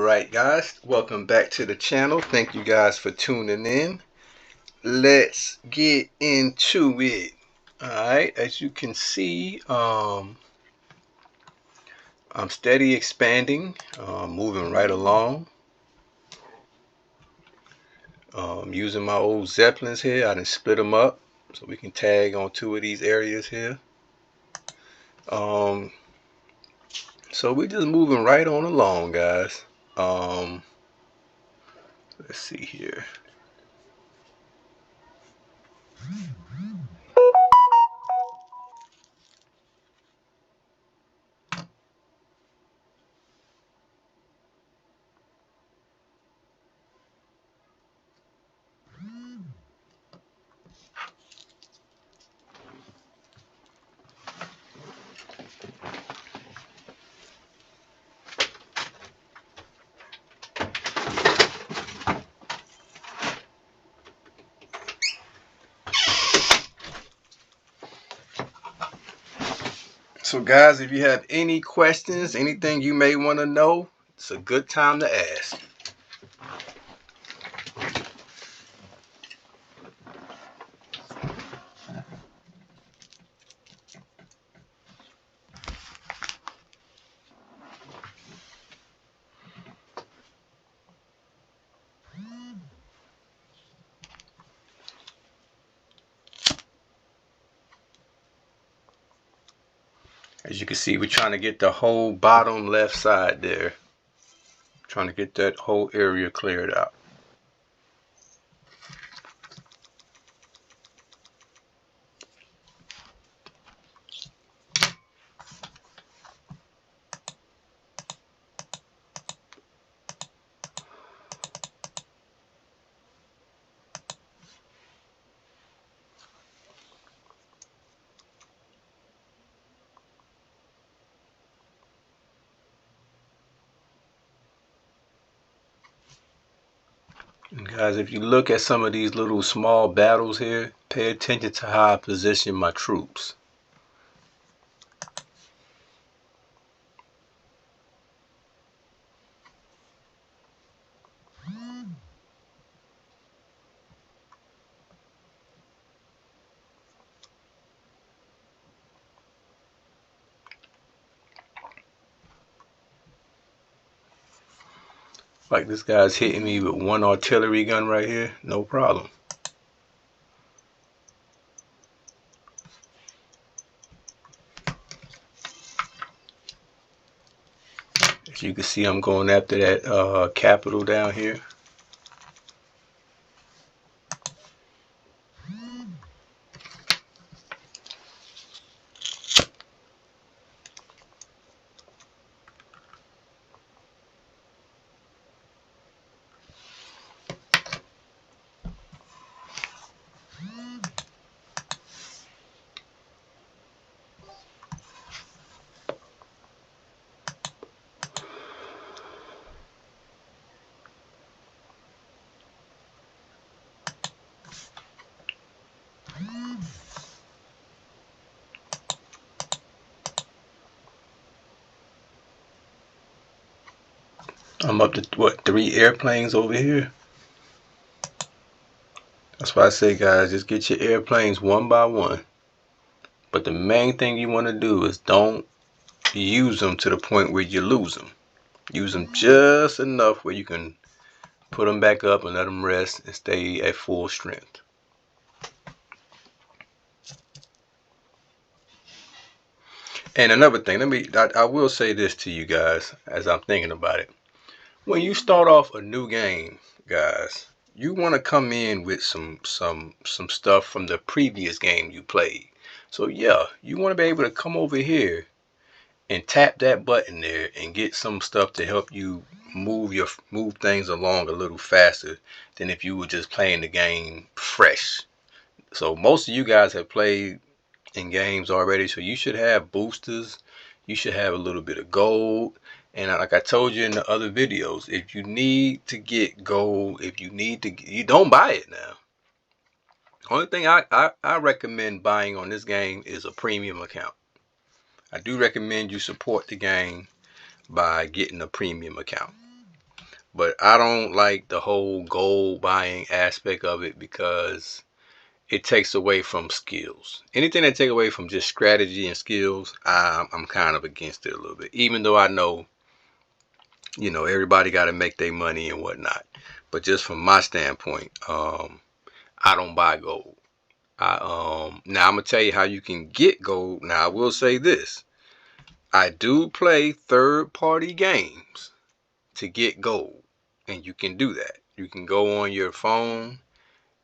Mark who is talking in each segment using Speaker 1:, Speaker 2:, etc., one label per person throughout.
Speaker 1: Alright guys, welcome back to the channel. Thank you guys for tuning in. Let's get into it. Alright, as you can see, I'm steady expanding, moving right along. Using my old Zeppelins here, I done split them up so we can tag on 2 of these areas here. So we're just moving right on along, guys. Let's see here. So guys, if you have any questions, anything you may want to know, it's a good time to ask. As you can see, we're trying to get the whole bottom left side there. Trying to get that whole area cleared out. And guys, if you look at some of these little small battles here, pay attention to how I position my troops. Like this guy's hitting me with one artillery gun right here, no problem. As you can see, I'm going after that capital down here. I'm up to, what, 3 airplanes over here? That's why I say, guys, just get your airplanes one by one. But the main thing you want to do is don't use them to the point where you lose them. Use them just enough where you can put them back up and let them rest and stay at full strength. And another thing, I will say this to you guys as I'm thinking about it. When you start off a new game, guys, you want to come in with some stuff from the previous game you played. So yeah, you want to be able to come over here and tap that button there and get some stuff to help you move things along a little faster than if you were just playing the game fresh. So most of you guys have played in games already, so you should have boosters, you should have a little bit of gold. And like I told you in the other videos, if you need to get gold, you don't buy it now. Only thing I recommend buying on this game is a premium account. I do recommend you support the game by getting a premium account. But I don't like the whole gold buying aspect of it because it takes away from skills. Anything that take away from just strategy and skills, I'm kind of against it a little bit. Even though I know, everybody got to make their money and whatnot. But just from my standpoint, I don't buy gold. Now I'm gonna tell you how you can get gold. Now I will say this: I do play third-party games to get gold, and you can do that. You can go on your phone,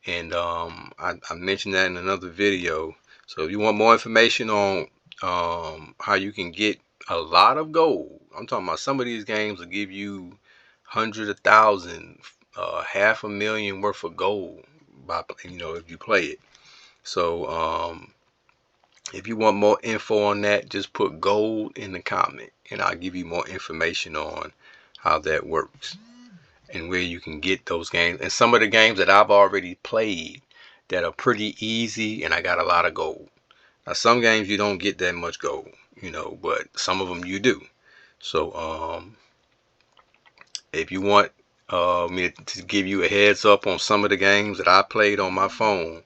Speaker 1: and I mentioned that in another video. So if you want more information on how you can get a lot of gold, I'm talking about some of these games will give you hundreds of thousands, $500,000 worth of gold by if you play it. So if you want more info on that, just put gold in the comment, and I'll give you more information on how that works and where you can get those games. And some of the games that I've already played that are pretty easy, and I got a lot of gold. Now, some games you don't get that much gold, but some of them you do. So, if you want me to give you a heads up on some of the games that I played on my phone,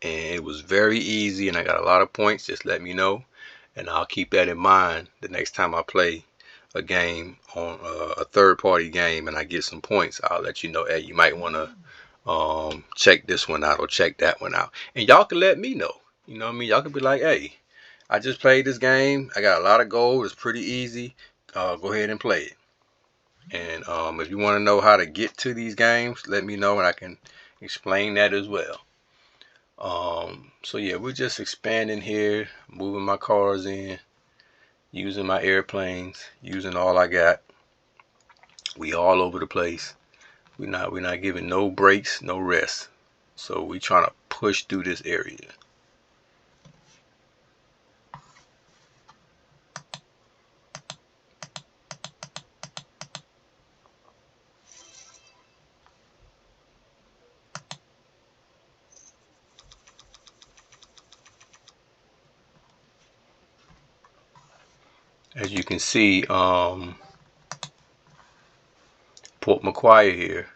Speaker 1: and it was very easy, and I got a lot of points, just let me know, and I'll keep that in mind the next time I play a game on a third-party game and I get some points. I'll let you know, hey, you might want to check this one out or check that one out, and y'all can let me know. You know what I mean? Y'all can be like, hey, I just played this game, I got a lot of gold, it's pretty easy, go ahead and play it. And if you want to know how to get to these games, let me know and I can explain that as well. So yeah, we're just expanding here, moving my cars in, using my airplanes, using all I got. We all over the place. We're not giving no breaks, no rest. So we trying to push through this area. As you can see, Port Macquarie here.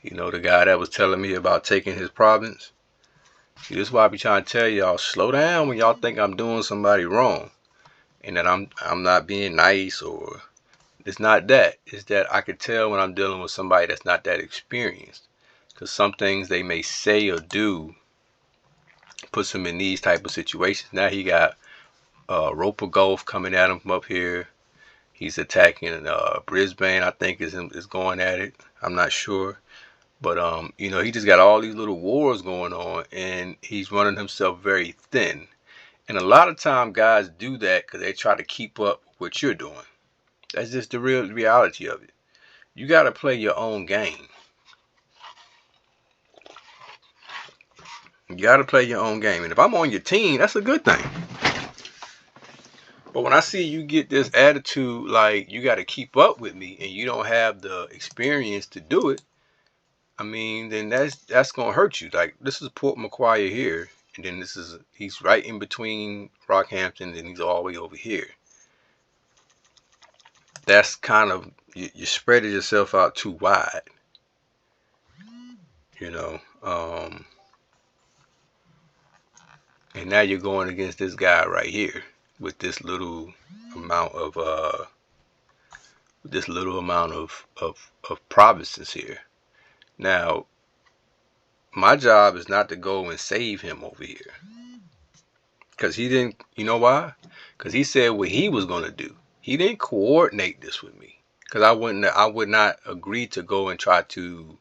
Speaker 1: The guy that was telling me about taking his province. See, this is why I be trying to tell y'all, slow down when y'all think I'm doing somebody wrong, and that I'm not being nice, or it's not that. It's that I could tell when I'm dealing with somebody that's not that experienced, because some things they may say or do puts him in these type of situations. Now he got Roper Gulf coming at him from up here. He's attacking Brisbane, I think is going at it. I'm not sure. But he just got all these little wars going on, and he's running himself very thin. And a lot of time guys do that because they try to keep up with what you're doing. That's just the real reality of it. You got to play your own game. You got to play your own game. And if I'm on your team, that's a good thing. But when I see you get this attitude like you got to keep up with me and you don't have the experience to do it, I mean, then that's gonna hurt you. Like, this is Port Macquarie here, and then he's right in between Rockhampton, and he's all the way over here. That's kind of you spreading yourself out too wide, and now you're going against this guy right here with this little amount of provinces here. Now, my job is not to go and save him over here. Because he didn't, you know why? Because he said what he was going to do. He didn't coordinate this with me. Because I would not agree to go and try to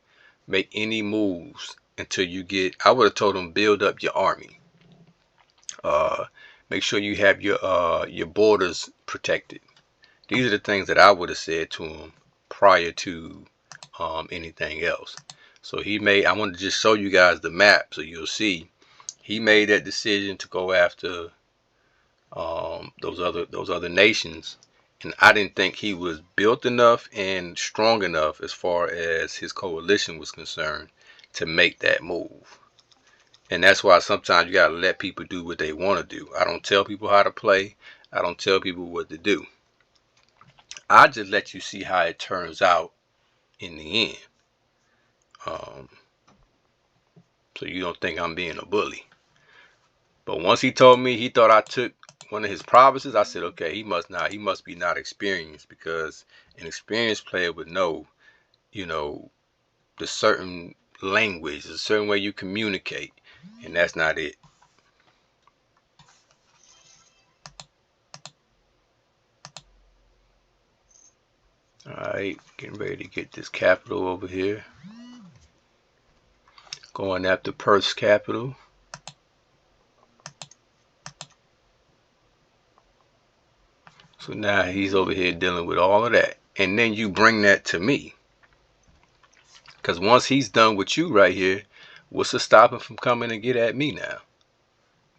Speaker 1: make any moves until I would have told him, build up your army. Make sure you have your borders protected. These are the things that I would have said to him prior to anything else. So I wanted to just show you guys the map so you'll see. He made that decision to go after those other nations, and I didn't think he was built enough and strong enough as far as his coalition was concerned to make that move. And that's why sometimes you gotta let people do what they want to do. I don't tell people how to play. I don't tell people what to do. I just let you see how it turns out in the end. So you don't think I'm being a bully. But once he told me he thought I took one of his provinces, I said, okay, he must be not experienced, because an experienced player would know, the certain language, a certain way you communicate, and that's not it. All right, getting ready to get this capital over here. Going after Perth's capital. So now he's over here dealing with all of that. And then you bring that to me. Because once he's done with you right here, what's to stop him from coming and get at me now?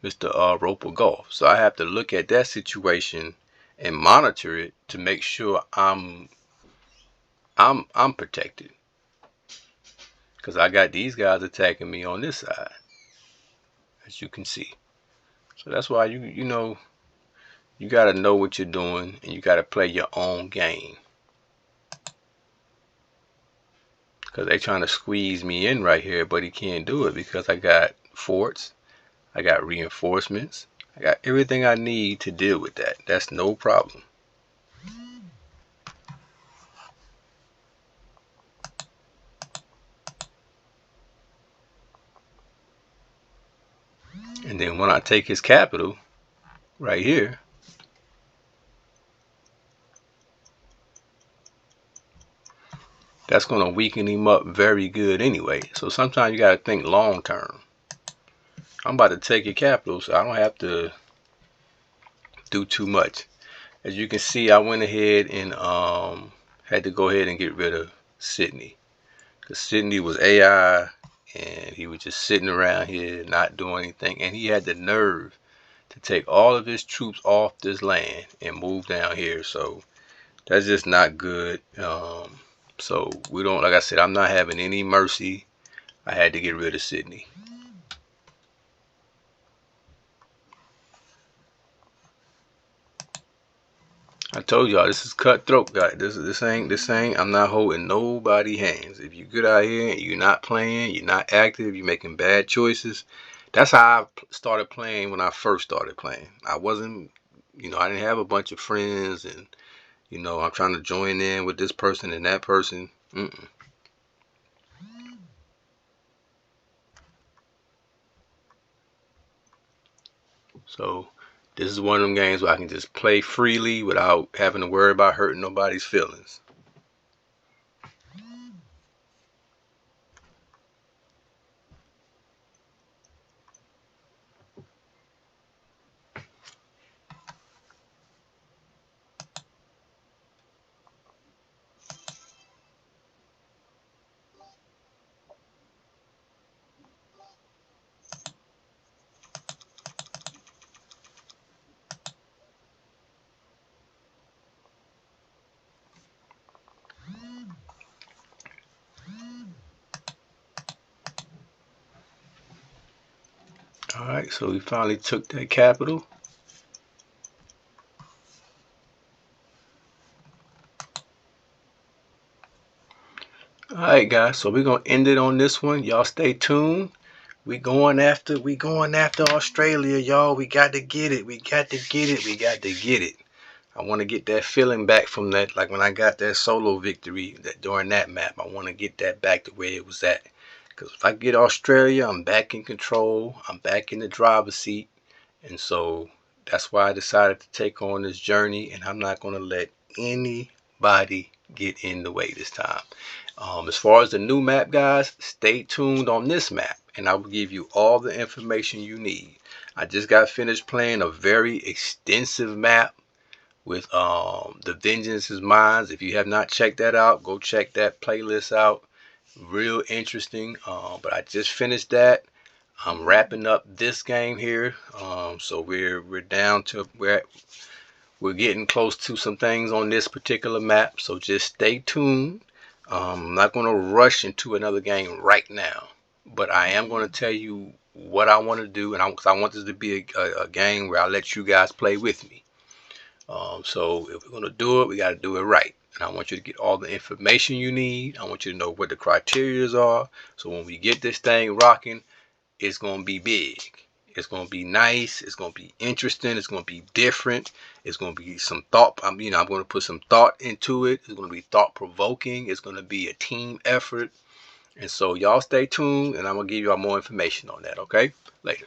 Speaker 1: Mr. Roper Golf. So I have to look at that situation and monitor it to make sure I'm protected. Because I got these guys attacking me on this side, as you can see. So that's why you gotta know what you're doing, and you gotta play your own game. Because they trying to squeeze me in right here, but he can't do it because I got forts, I got reinforcements, I got everything I need to deal with that. That's no problem. And then when I take his capital right here, that's going to weaken him up very good anyway. So sometimes you got to think long term. I'm about to take your capital, so I don't have to do too much. As you can see, I went ahead and had to go ahead and get rid of Sydney. Because Sydney was AI, and he was just sitting around here not doing anything. And he had the nerve to take all of his troops off this land and move down here. So that's just not good. So we don't, like I said, I'm not having any mercy. I had to get rid of Sydney. I told y'all this is cutthroat, guys. This ain't. I'm not holding nobody hands. If you good out here and you're not playing, you're not active, you're making bad choices. That's how I started playing when I first started playing. I wasn't, I didn't have a bunch of friends, and I'm trying to join in with this person and that person. So this is one of them games where I can just play freely without having to worry about hurting nobody's feelings. Alright, so we finally took that capital. Alright guys, so we're gonna end it on this one. Y'all stay tuned. We going after Australia, y'all. We got to get it. We got to get it. We got to get it. I want to get that feeling back from that, like when I got that solo victory during that map. I want to get that back to where it was at. Because if I get Australia, I'm back in control. I'm back in the driver's seat. And so that's why I decided to take on this journey. And I'm not going to let anybody get in the way this time. As far as the new map, guys, stay tuned on this map, and I will give you all the information you need. I just got finished playing a very extensive map with the Vengeance is Mine. If you have not checked that out, go check that playlist out. Real interesting. But I just finished that. I'm wrapping up this game here. So we're down to we're getting close to some things on this particular map. So just stay tuned. I'm not going to rush into another game right now, but I am going to tell you what I want to do, and I want this to be a game where I let you guys play with me. So if we're going to do it, we got to do it right. And I want you to get all the information you need. I want you to know what the criteria are. So when we get this thing rocking, it's going to be big. It's going to be nice. It's going to be interesting. It's going to be different. It's going to be some thought. I'm going to put some thought into it. It's going to be thought provoking. It's going to be a team effort. And so y'all stay tuned, and I'm going to give y'all more information on that. Okay? Later.